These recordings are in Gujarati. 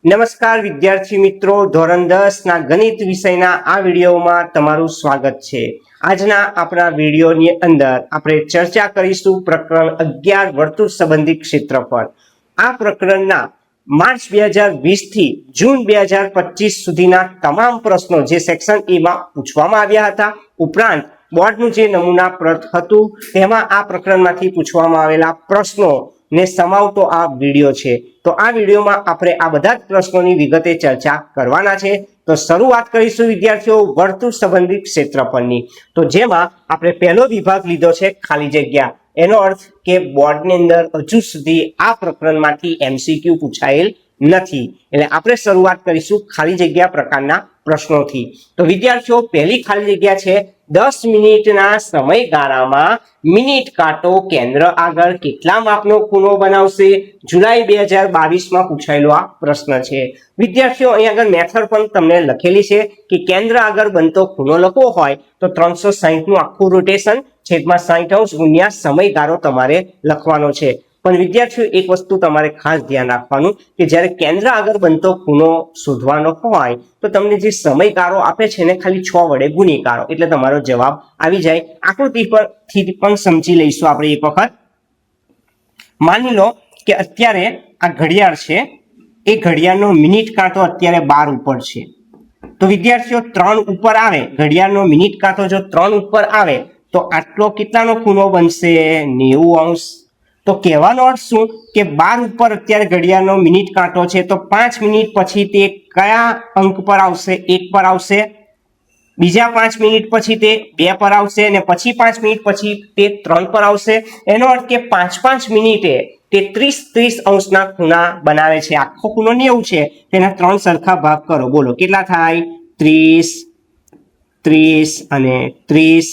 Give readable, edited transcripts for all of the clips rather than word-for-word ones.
નમસ્કાર વિદ્યાર્થી મિત્રો, ધોરણ 10 ના ગણિત વિષયના આ વિડીયોમાં તમારું સ્વાગત છે। આજના આપણા વિડીયોની અંદર આપણે ચર્ચા કરીશું પ્રકરણ 11 વર્તુળ સંબંધી ક્ષેત્રફળ। આ પ્રકરણના માર્ચ 2020 થી જૂન 2025 સુધીના તમામ પ્રશ્નો જે સેક્શન એ માં પૂછવામાં આવ્યા હતા, ઉપરાંત બોર્ડનું જે નમૂના પ્રત હતું તેમાં આ પ્રકરણમાંથી પૂછવામાં આવેલા પ્રશ્નો ને સમાવતો આ વિડીયો છે। તો આ વિડીયોમાં આપણે આ બધા જ પ્રશ્નોની વિગતે ચર્ચા કરવાના છે। તો શરૂઆત કરીશું વિદ્યાર્થીઓ વર્તુળ સંબંધિત ક્ષેત્રફળની। તો જેમાં આપણે પહેલો વિભાગ લીધો છે ખાલી જગ્યા। એનો અર્થ કે બોર્ડની અંદર હજુ સુધી આ પ્રકરણમાંથી એમસીક્યુ પૂછાયેલ નથી, એટલે આપણે શરૂઆત કરીશું ખાલી જગ્યા પ્રકારના પ્રશ્નોથી। તો વિદ્યાર્થીઓ પહેલી ખાલી જગ્યા છે 10 મિનિટના સમયગાળામાં મિનિટ કાંટો કેન્દ્ર આગળ કેટલા માપનો ખૂણો બનાવશે? જુલાઈ 2022 માં પૂછાયેલો આ પ્રશ્ન છે। વિદ્યાર્થીઓ અહીં આગળ મેથડ પણ તમને લખેલી છે કે કેન્દ્ર આગળ બનતો ખૂણો લખવો હોય તો 360 નું આખું રોટેશન છેદમાં 60 ગુણ્યા સમયગાળો તમારે લખવાનો છે। પણ વિદ્યાર્થીઓ એક વસ્તુ તમારે ખાસ ધ્યાન રાખવાનું કે જ્યારે કેન્દ્ર આગળ બનતો ખૂણો શોધવાનો હોય તો તમને જે સમયગાળો આપે છે ને ખાલી 6 વડે ગુણી કાઢો એટલે તમારો જવાબ આવી જાય। આકૃતિ પરથી પણ સમજી લઈશું આપણે એક વખત। માની લો કે અત્યારે આ ઘડિયાળ છે, એ ઘડિયાળનો મિનિટ કાંટો અત્યારે 12 ઉપર છે। તો વિદ્યાર્થીઓ 3 ઉપર આવે, ઘડિયાળનો મિનિટ કાંટો જો 3 ઉપર આવે તો આટલો કેટલાનો ખૂણો બનશે? 90°। તો કહેવાનો અર્થ શું કે 12 ઉપર અત્યારે ઘડિયાળનો મિનિટ કાંટો છે, તો 5 મિનિટ પછી તે કયા અંક પર આવશે? 1 પર આવશે। બીજા 5 મિનિટ પછી તે 2 પર આવશે અને પછી 5 મિનિટ પછી તે 3 પર આવશે। એનો અર્થ કે 5 મિનિટે તે 30 ના ખૂણા બનાવે છે। આખો ખૂણો 90 છે, તેના 3 સરખા ભાગ કરો, બોલો કેટલા થાય? 30, 30 અને 30।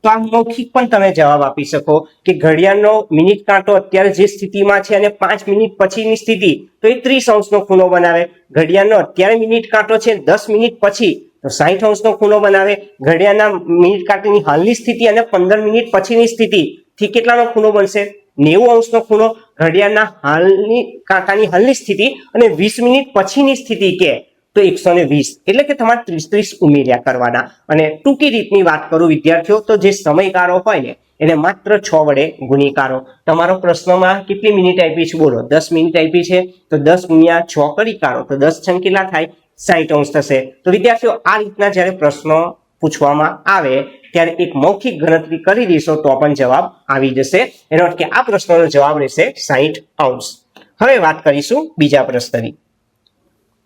તો આ મૌખિક પણ તમે જવાબ આપી શકો કે ઘડિયાળનો મિનિટ કાંટો અત્યારે જે સ્થિતિમાં છે અને 5 મિનિટ પછીની સ્થિતિ તો એ 30° નો ખૂણો બનાવે। ઘડિયાળનો અત્યારે મિનિટ કાંટો છે 10 મિનિટ પછી તો 60° નો ખૂણો બનાવે। ઘડિયાળના મિનિટ કાંટાની હાલની સ્થિતિ અને 15 મિનિટ પછીની સ્થિતિ થી કેટલાનો ખૂણો બનશે? 90° નો ખૂણો। ઘડિયાળના હાલની કાંટાની હાલની સ્થિતિ અને 20 મિનિટ પછીની સ્થિતિ કે તો 120, એટલે કે તમારે 30 ઉમેર્યા કરવાના। અને ટૂંકી રીતની વાત કરું વિદ્યાર્થીઓ તો જે સમયગાળો હોય ને એને માત્ર 6 વડે ગુણી કાઢો। તમારો પ્રશ્નમાં કેટલી મિનિટ આપી છે? બોલો 10 મિનિટ આપી છે, તો 10 ગુણ્યા 6 કરી કાઢો તો 10 છંગ કેટલા થાય? 60° થશે। તો વિદ્યાર્થીઓ આ રીતના જ્યારે પ્રશ્નો પૂછવામાં આવે ત્યારે એક મૌખિક ગણતરી કરી દઈશો તો પણ જવાબ આવી જશે। એનો અર્થ કે આ પ્રશ્નનો જવાબ રહેશે 60°। હવે વાત કરીશું બીજા પ્રશ્નની।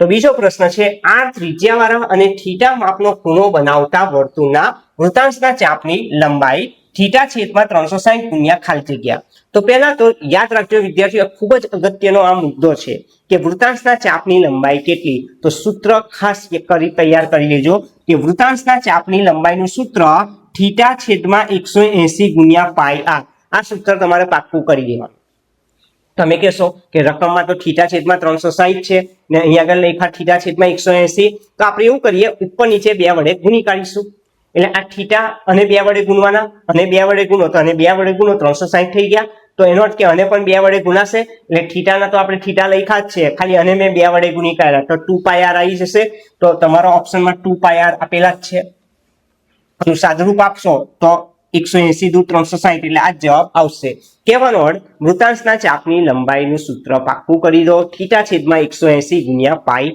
તો બીજો પ્રશ્ન છે r ત્રિજ્યાવાળા અને થીટા માપનો ખૂણો બનાવતા વર્તુળના વૃત્તાંશના ચાપની લંબાઈ થીટા છેદમાં 360 ગુણ્યા ખાલી જગ્યા। તો પહેલા તો યાદ રાખજો વિદ્યાર્થીઓ, ખૂબ જ અગત્યનો આ મુદ્દો છે કે વૃત્તાંશના ચાપની લંબાઈ કેટલી? તો સૂત્ર ખાસ તૈયાર કરી લેજો કે વૃત્તાંશના ચાપની લંબાઈનું સૂત્ર થીટા છેદમાં 180 ગુણ્યા પાઈ r। આ સૂત્ર તમારે પાક્કું કરી દેવાનું। તમે કહેશો કે રકમમાં તો થીટા છેદમાં 360 છે ને અહીંયા આગળ લખ્યા થીટા છેદમાં 180, તો આપણે એવું કરીએ ઉપર નીચે 2 વડે ગુણી કાઢીશું। એટલે આ થીટા અને 2 વડે ગુણવાના, અને 2 વડે ગુણો તો અને 2 વડે ગુણો 360 થઈ ગયા। તો એનો અર્થ કે આને પણ 2 વડે ગુણાશે, એટલે થીટાના તો આપણે થીટા લખ્યા જ છે, ખાલી આને મેં 2 વડે ગુણી કાઢ્યા તો 2πr આવી જશે। તો તમારો ઓપ્શનમાં 2πr આપેલા જ છે। આનું સાદુરૂપ આપશો તો 180 દૂર 360 એટલે આ જવાબ આવશે। કહેવાનો અર્થ વૃત્તાંશના ચાપની લંબાઈનું સૂત્ર પાક્કું કરી દો, થીટા છેદમાં 180 ગુણ્યા પાઈ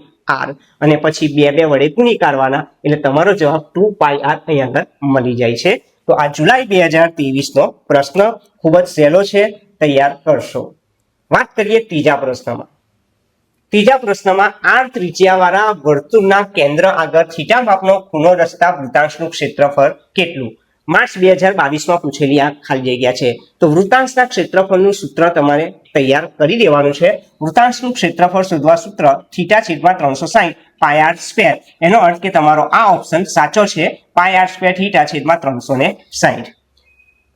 r, અને પછી 2 વડે ગુણી કાઢવાના એટલે તમારો જવાબ 2πr અહીંયા આગળ મળી જાય છે। તો આ જુલાઈ 2023 નો પ્રશ્ન ખૂબ જ સહેલો છે, તૈયાર કરશો। વાત કરીએ ત્રીજા પ્રશ્નમાં। ત્રીજા પ્રશ્નમાં r ત્રિજ્યાવાળા વર્તુળના કેન્દ્ર આગળ થીટા માપનો ખૂણો રચતા વૃત્તાંશનું ક્ષેત્રફળ કેટલું? માર્ચ 2022 માં પૂછેલી આ ખાલી જગ્યા છે। તો વૃત્તાંશના ક્ષેત્રફળનું સૂત્ર તમારે તૈયાર કરી દેવાનું છે। વૃત્તાંશનું ક્ષેત્રફળ શોધવા સૂત્ર થીટા છેદમાં 360 પાઈ r સ્ક્વેર। એનો અર્થ કે તમારો આ ઓપ્શન સાચો છે, પાઈ r સ્ક્વેર થીટા છેદમાં 360।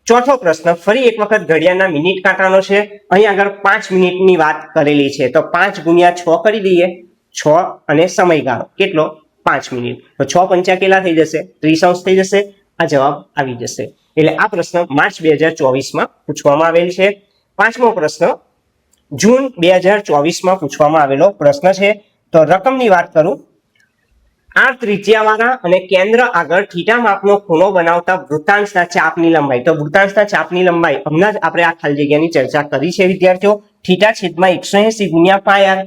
ચોથો પ્રશ્ન ફરી એક વખત ઘડિયાળના મિનિટ કાંટાનો છે। અહીં આગળ 5 મિનિટની વાત કરેલી છે, તો 5 ગુણ્યા 6 કરી દઈએ, 6 અને સમયગાળો કેટલો? 5 મિનિટ। તો 6 પંચા કેટલા થઈ જશે? 30° થઈ જશે। આ જવાબ આવી જશે। એટલે આ પ્રશ્ન માર્ચ 2024 માં પૂછવામાં આવેલ છે। પાંચમો પ્રશ્ન જૂન 2024 માં પૂછવામાં આવેલો પ્રશ્ન છે। તો રકમની વાત કરું, આ ત્રિજ્યાવાળા અને કેન્દ્ર આગળ થીટા માપનો ખૂણો બનાવતા વૃત્તાંશના ચાપની લંબાઈ. તો વૃત્તાંશના ચાપની લંબાઈ હમણાં જ આપણે આ ખાલી જગ્યાની ચર્ચા કરી છે વિદ્યાર્થીઓ. થીટા છેદમાં 180 ગુણ્યા પાય આર,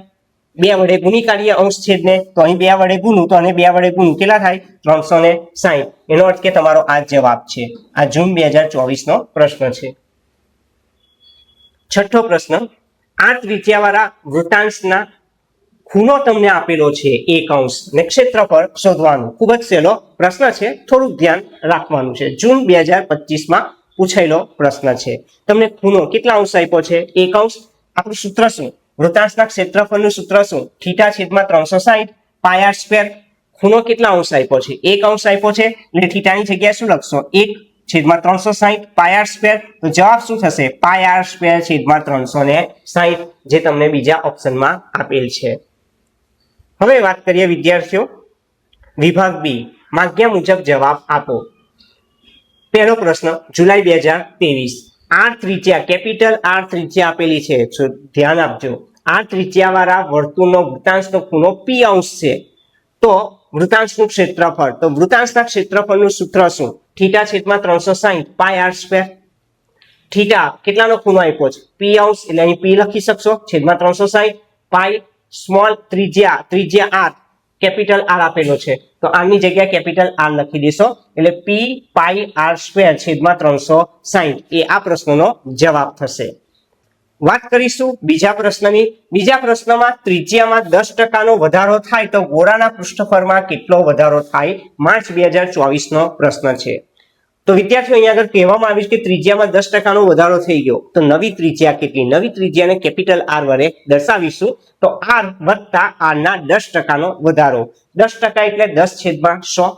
2 વડે ગુણી કાઢીએ અંશ છેદને, તો અહીં 2 વડે ગુણું તો અને 2 વડે ગુણું કેટલા થાય? 360. એનો અર્થ કે તમારો આ જવાબ છે. આ જૂન 2024 નો પ્રશ્ન છે. છઠ્ઠો પ્રશ્ન, આ ત્રિજ્યાવાળા વૃત્તાંશના ખૂણો તમને આપેલો છે 1 અંશ ને ક્ષેત્રફળ શોધવાનું. ખૂબ જ સહેલો પ્રશ્ન છે, થોડુંક ધ્યાન રાખવાનું છે. જૂન 2025 માં પૂછાયેલો પ્રશ્ન છે. તમને ખૂણો કેટલા અંશ આપ્યો છે? 1 અંશ. આપણું સૂત્ર શું? વૃત્તાંશના ક્ષેત્રફળનું સૂત્ર શું? થીટા છેદમાં 360 પાય આર સ્ક્વેર. ખૂણો કેટલા અંશ આપ્યો છે? 1 અંશ આપ્યો છે, એટલે થીટાની જગ્યાએ શું લખશો? 1 છેદમાં 360 પાય આર સ્ક્વેર. તો જવાબ શું થશે? પાય આર સ્ક્વેર છેદમાં 360, જે તમને બીજા ઓપ્શનમાં આપેલ છે. હવે વાત કરીએ વિદ્યાર્થીઓ વિભાગ બી, માગ્યા મુજબ જવાબ આપો. પહેલો પ્રશ્ન, જુલાઈ 2023. આર ત્રિજ્યા, કેપિટલ આર ત્રિજ્યા આપેલી છે, તો ધ્યાન આપજો. આ ત્રિજ્યાવાળા વર્તુળનો વૃત્તાંશનો ખૂણો p અંશ છે. તો વૃત્તાંશનું ક્ષેત્રફળ, તો વૃત્તાંશના ક્ષેત્રફળનું સૂત્ર શું? થીટા છેદમાં 360 પાય આર સ્ક્વેર. થીટા કેટલાનો ખૂણો આપ્યો છે? p અંશ, એટલે અહીં p લખી શકશો, છેદમાં 360 પાય સ્મોલ ત્રિજ્યા આર, કેપિટલ આર આપેલો છે, તો આની જગ્યાએ કેપિટલ આર લખી દેશો, એટલે p પાઈ આર સ્ક્વેર છેદમાં 360 એ આ પ્રશ્નનો જવાબ થશે. વાત કરીશું બીજા પ્રશ્નની. બીજા પ્રશ્નમાં ત્રિજ્યામાં 10% નો વધારો થાય તો ગોળાના પૃષ્ઠફળમાં કેટલો વધારો થાય? માર્ચ 2024 નો પ્રશ્ન છે. તો વિદ્યાર્થીઓ અહીંયા આગળ કહેવામાં આવ્યું છે કે ત્રિજ્યામાં 10% નો વધારો થઈ ગયો, તો નવી ત્રિજ્યા કેટલી? નવી ત્રિજ્યાને કેપિટલ આર વડે દર્શાવીશું, તો આર વત્તા આર ના 10% નો વધારો. 10% એટલે 10/100.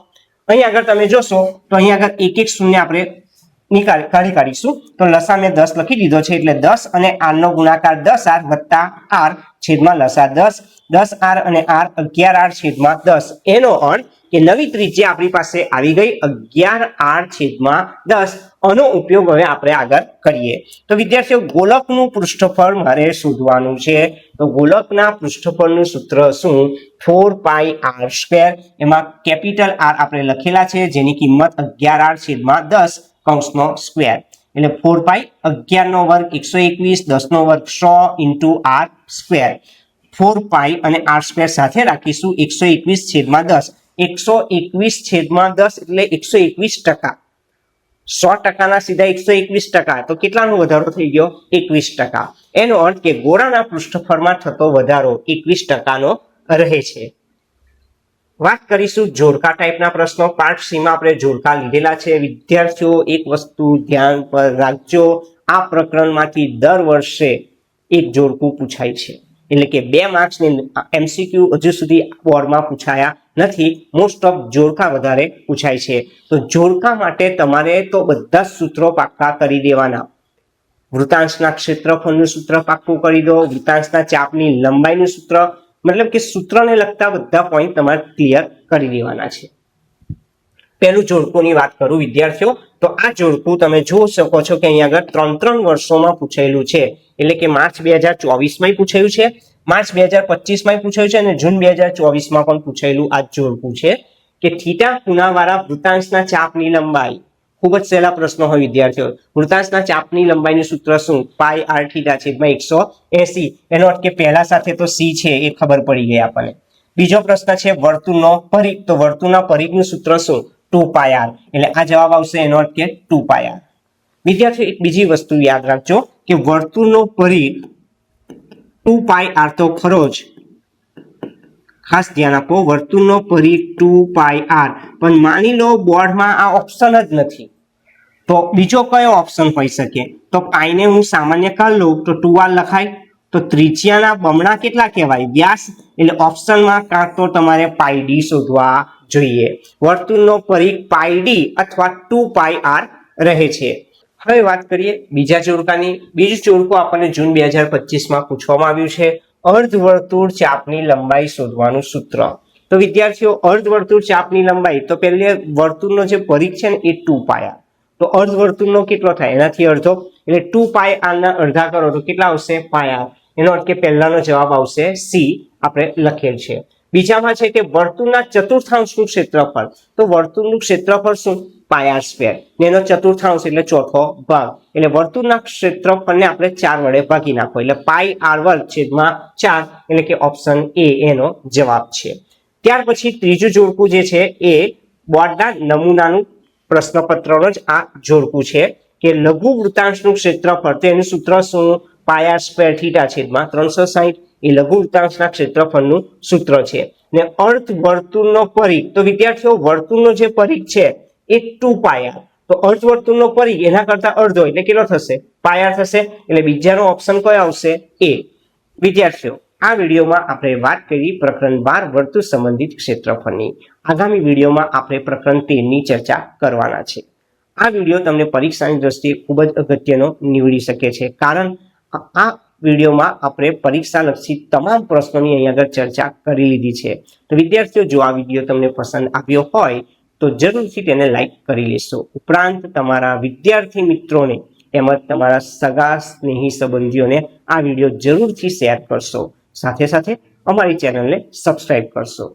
અહીં આગળ તમે જોશો તો અહીં આગળ એક એક શૂન્ય આપણે કાઢીશું, તો લસા મેં 10 લખી દીધો છે, એટલે 10 અને આર નો ગુણાકાર 10r વત્તા આર છેદમાં લસા 10, 10r અને આર 11r છેદમાં 10. એનો અર્થ કે નવી ત્રિજ્યા આપણી પાસે આવી ગઈ 11r છેદમાં 10. આનો ઉપયોગ હવે આપણે આગળ કરીએ. તો વિદ્યાર્થીઓ ગોલકનું પૃષ્ઠફળ મારે શોધવાનું છે. તો ગોલકના પૃષ્ઠફળનું સૂત્ર શું? 4 પાઈ આર સ્ક્વેર. એમાં કેપિટલ આર આપણે લખેલા છે, જેની કિંમત 11r છેદમાં 10 કૌંસનો સ્ક્વેર, એટલે 4 પાઈ 11 નો વર્ગ 121, 10 નો વર્ગ 100 ઇન્ટુ આર સ્ક્વેર. 4 પાઈ અને આર સ્ક્વેર સાથે રાખીશું, 121 છેદમાં 10. 121 છેદમાં 10 એટલે 121%. 100% ના સીધા 121%, તો કેટલાનો વધારો થઈ ગયો? 21%. એનો અર્થ કે ગોળાના પૃષ્ઠફળમાં થતો વધારો 21% નો રહે છે. વાત કરીશું જોડકા ટાઈપના પ્રશ્નો. પાર્ટ સી માં આપણે જોડકા લીધેલા છે. વિદ્યાર્થીઓ એક વસ્તુ ધ્યાન પર રાખજો, આ પ્રકરણમાંથી દર વર્ષે એક જોડકું પૂછાય છે, એટલે કે 2 માર્ક્સની એમસીક્યુ હજુ સુધી બોર્ડમાં પૂછાયા નથી. મોસ્ટ ઓફ જોડકા વધારે પૂછાય છે. તો જોડકા માટે તમારે તો બધા સૂત્રો પાક્કા કરી દેવાના. વૃત્તાંશના ક્ષેત્રફળનું સૂત્ર પાક્કું કરી દો, વૃત્તાંશના ચાપની લંબાઈનું સૂત્ર, મતલબ કે સૂત્રને લગતા બધા પોઈન્ટ તમારે ક્લિયર કરી દેવાના છે. પહેલું જોડકુની વાત કરું વિદ્યાર્થીઓ, તો આ જોડકું તમે જોઈ શકો છો કે અહીંયા આગળ 3 વર્ષોમાં પૂછાયેલું છે, એટલે કે માર્ચ 2024 માં પૂછાયું છે, માર્ચ 2025 માં પૂછાયું છે, અને જૂન 2024 માં પણ પૂછાયેલું આ જોડકું છે કે થીટા ખૂણાવાળા વૃત્તાંશના ચાપની લંબાઈ. ખૂબ જ સહેલા પ્રશ્નો હોય વિદ્યાર્થીઓ. વૃત્તાંશના ચાપની લંબાઈનું સૂત્ર શું? પાઈ આર થીટા છેદમાં 180. એનો અર્થ કે પહેલા સાથે તો સી છે એ ખબર પડી ગઈ આપણને. બીજો પ્રશ્ન છે વર્તુળનો પરિઘ, તો વર્તુળના પરિઘનું સૂત્ર શું? 2 પાઈ આર, એટલે આ જવાબ આવશે. એનો અર્થ કે 2 પાઈ આર. વિદ્યાર્થીઓ એક બીજી વસ્તુ યાદ રાખજો કે વર્તુળનો પરિઘ 2 પાઈ આર તો ખરો જ, ખાસ ધ્યાન આપો, વર્તુળનો પરિઘ 2 પાઈ આર, પણ માની લો બોર્ડમાં આ ઓપ્શન જ નથી, તો બીજો કયો ઓપ્શન હોઈ શકે? તો પાઈને હું સામાન્ય કરી લઉં તો 2r લખાય, તો ત્રિજ્યાના બમણા કેટલા કહેવાય? વ્યાસ, એટલે ઓપ્શનમાં કાં તો તમારે પાઈ ડી શોધવા જોઈએ. વર્તુળનો પરિઘ પાઈ ડી અથવા 2 પાઈ આર રહે છે. હવે વાત કરીએ બીજા જોડકાની. બીજું જોડકું આપણને જૂન 2025 માં પૂછવામાં આવ્યું છે, અર્ધવર્તુળ ચાપની લંબાઈ શોધવાનું સૂત્ર. તો વિદ્યાર્થીઓ અર્ધવર્તુળ ચાપની લંબાઈ, તો પહેલે વર્તુળનો જે પરિઘ છે ને એ 2 પાઈ આર, તો અર્ધવર્તુળનો કેટલો થાય? એનાથી અડધો, એટલે 2 પાઈ આર ના અડધા કરો તો કેટલા આવશે? પાઈ આર. એનો અર્થ કે પહેલાનો જવાબ આવશે સી, આપણે લખેલ છે. બીજામાં છે કે વર્તુળના ચતુર્થાંશનું ક્ષેત્રફળ. તો વર્તુળનું ક્ષેત્રફળ શું? પાય સ્ક્વેર. એનો ચતુર્થાંશ એટલે ચોથો ભાગ. એટલે વર્તુળના ક્ષેત્રફળને આપણે 4 વડે ભાગી નાખો એટલે પાઈ r વર્ગ છેદમાં 4 એટલે કે ઓપ્શન એ એનો જવાબ છે. ત્યાર પછી ત્રીજું જોડકું જે છે એ બોર્ડના નમૂનાનું પ્રશ્નપત્રનો જ આ જોડકું છે કે લઘુ વૃત્તાંશનું ક્ષેત્રફળ તો એનું સૂત્ર શું? પાય સ્ક્વેર થીટા છેદમાં 360 એ લઘુ વૃત્તાંશના ક્ષેત્રફળનું સૂત્ર છે. ને અર્ધ વર્તુળનો પરિઘ તો વિદ્યાર્થીઓ વર્તુળનો જે પરિઘ છે એ 2 પાય. તો અર્ધ વર્તુળનો પરિઘ એના કરતા અડધો એટલે કેટલો થશે? પાય થશે. એટલે બીજાનો ઓપ્શન કયો આવશે? એ. વિદ્યાર્થીઓ આ વિડીયોમાં આપણે વાત કરી પ્રકરણ 12 વર્તુળ સંબંધિત ક્ષેત્રફળની. આગામી વિડીયોમાં આપણે પ્રકરણ 13 ની ચર્ચા કરવાના છે. આ વિડીયો તમને પરીક્ષાની દ્રષ્ટિએ ખૂબ જ અગત્યનો નીવડી શકે છે, કારણ આ વિડીયોમાં આપણે પરીક્ષાલક્ષી તમામ પ્રશ્નોની અહીં આગળ ચર્ચા કરી લીધી છે. તો વિદ્યાર્થીઓ જો આ વિડીયો તમને પસંદ આવ્યો હોય તો જરૂરથી તેને લાઈક કરી લેશો. ઉપરાંત તમારા વિદ્યાર્થી મિત્રોને તેમજ તમારા સગા સ્નેહી સંબંધીઓને આ વિડીયો જરૂરથી શેર કરશો. સાથે સાથે અમારી ચેનલને સબસ્ક્રાઇબ કરશો.